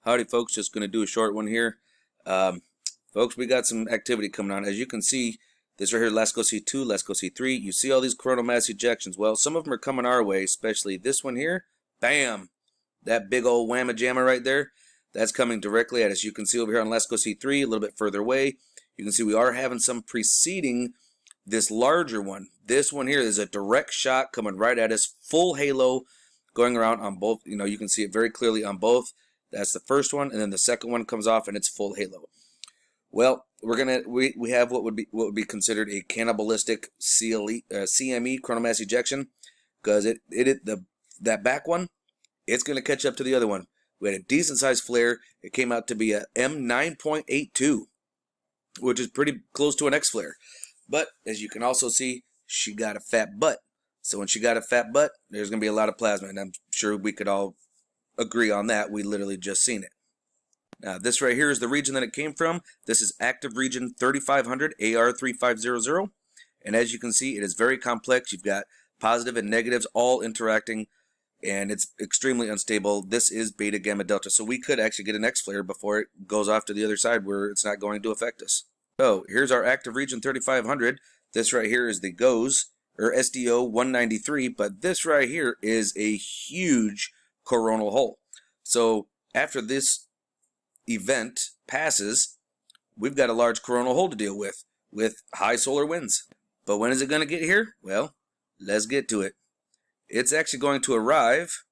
Howdy folks, just going to do a short one here. Folks, we got some activity coming on. As you can see, this right here, Lasco C2, Lasco C3, you see all these coronal mass ejections. Well, some of them are coming our way, especially this one here. Bam! That big old whamma jamma right there, that's coming directly at us. You can see over here on Lasco C3, a little bit further away, you can see we are having some preceding this larger one. This one here is a direct shot coming right at us, full halo going around on both. You know, you can see it very clearly on both. That's the first one, and then the second one comes off and it's full halo. Well, we have what would be considered a cannibalistic CME coronal mass ejection, because that back one, it's going to catch up to the other one. We had a decent sized flare. It came out to be a M9.82, which is pretty close to an X flare. But as you can also see, she got a fat butt. So when she got a fat butt, there's going to be a lot of plasma, and I'm sure we could all agree on that. We literally just seen it. Now this right here is the region that it came from. This is active region 3500 AR3500, and as you can see, it is very complex. You've got positive and negatives all interacting, and it's extremely unstable. This is beta gamma delta, so we could actually get an X flare before it goes off to the other side where it's not going to affect us. So here's our active region 3500. This right here is the GOES or SDO 193, but this right here is a huge coronal hole. So after this event passes, we've got a large coronal hole to deal with high solar winds. But when is it going to get here? Well, let's get to it. It's actually going to arrive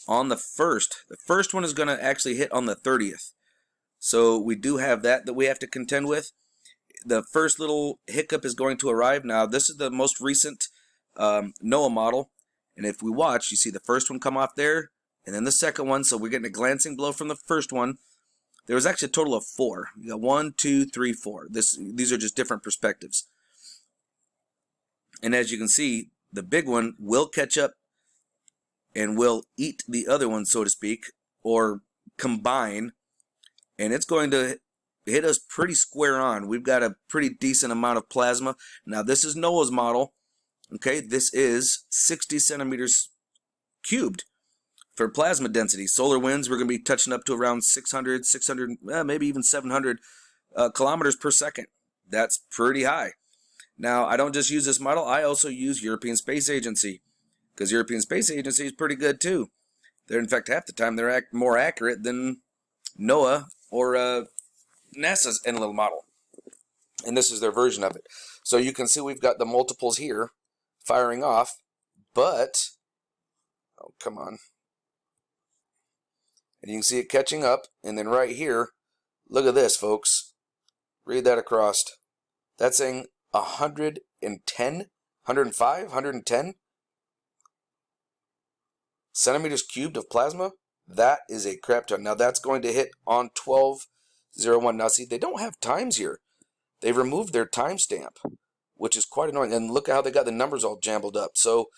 on the 1st. The first one is going to actually hit on the 30th. So we do have that we have to contend with. The first little hiccup is going to arrive. Now this is the most recent NOAA model. And if we watch, you see the first one come off there, and then the second one. So we're getting a glancing blow from the first one. There was actually a total of 4. You got 1, 2, 3, 4. These are just different perspectives. And as you can see, the big one will catch up and will eat the other one, so to speak, or combine. And it's going to hit us pretty square on. We've got a pretty decent amount of plasma. Now this is NOAA's model. Okay, this is 60 centimeters cubed for plasma density. Solar winds, we're going to be touching up to around 600, maybe even 700 kilometers per second. That's pretty high. Now, I don't just use this model. I also use European Space Agency, because European Space Agency is pretty good too. They're, in fact, half the time they're more accurate than NOAA or NASA's NLIL model. And this is their version of it. So you can see we've got the multiples here firing off, but, oh, come on. And you can see it catching up, and then right here, look at this, folks. Read that across. That's saying 110, 105, 110 centimeters cubed of plasma. That is a crap ton. Now that's going to hit on 12/01. Now see, they don't have times here. They've removed their timestamp, which is quite annoying. And look at how they got the numbers all jumbled up. So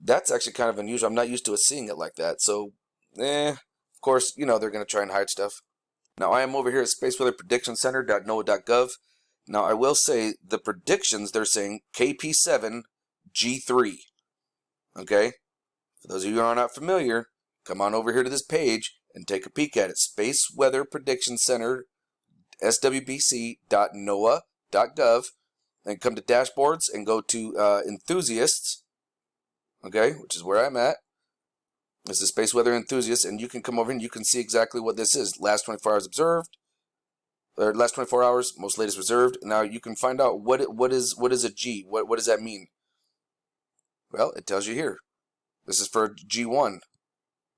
that's actually kind of unusual. I'm not used to seeing it like that. So, of course, you know, they're going to try and hide stuff. Now, I am over here at spaceweatherpredictioncenter.noaa.gov. Now, I will say the predictions, they're saying KP7 G3. Okay? For those of you who are not familiar, come on over here to this page and take a peek at it. Space Weather Prediction Center, swbc.noaa.gov, and come to dashboards and go to enthusiasts, okay, which is where I'm at. This is Space Weather Enthusiasts, and you can come over and you can see exactly what this is. Last 24 hours observed, or last 24 hours, most latest reserved. Now you can find out what is a G. What does that mean? Well, it tells you here. This is for G1.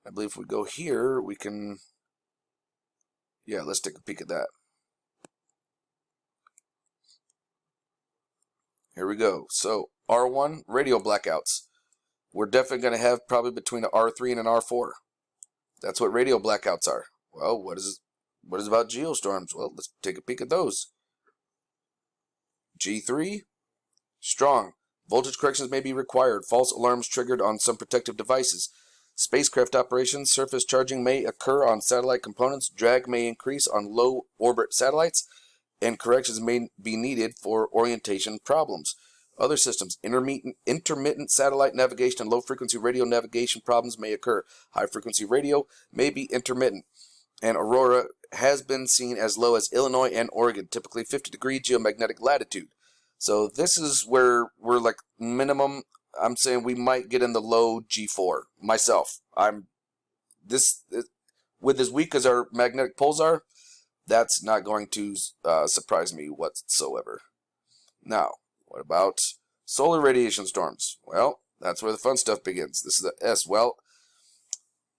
I believe if we go here, we can, yeah, let's take a peek at that. Here we go. So R1, radio blackouts. We're definitely going to have probably between an R3 and an R4. That's what radio blackouts are. Well, what is about geostorms? Well, let's take a peek at those. G3, strong. Voltage corrections may be required. False alarms triggered on some protective devices. Spacecraft operations, surface charging may occur on satellite components. Drag may increase on low orbit satellites, and corrections may be needed for orientation problems. Other systems, intermittent satellite navigation and low-frequency radio navigation problems may occur. High-frequency radio may be intermittent, and aurora has been seen as low as Illinois and Oregon, typically 50-degree geomagnetic latitude. So this is where we're like minimum. I'm saying we might get in the low G4 myself. With as weak as our magnetic poles are, that's not going to surprise me whatsoever. Now, what about solar radiation storms? Well, that's where the fun stuff begins. This is the S. Well,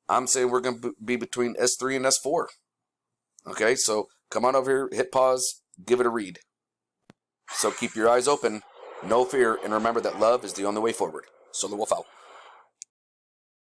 I'm saying we're going to be between S3 and S4. Okay, so come on over here, hit pause, give it a read. So keep your eyes open, no fear, and remember that love is the only way forward. Solar Wolf out.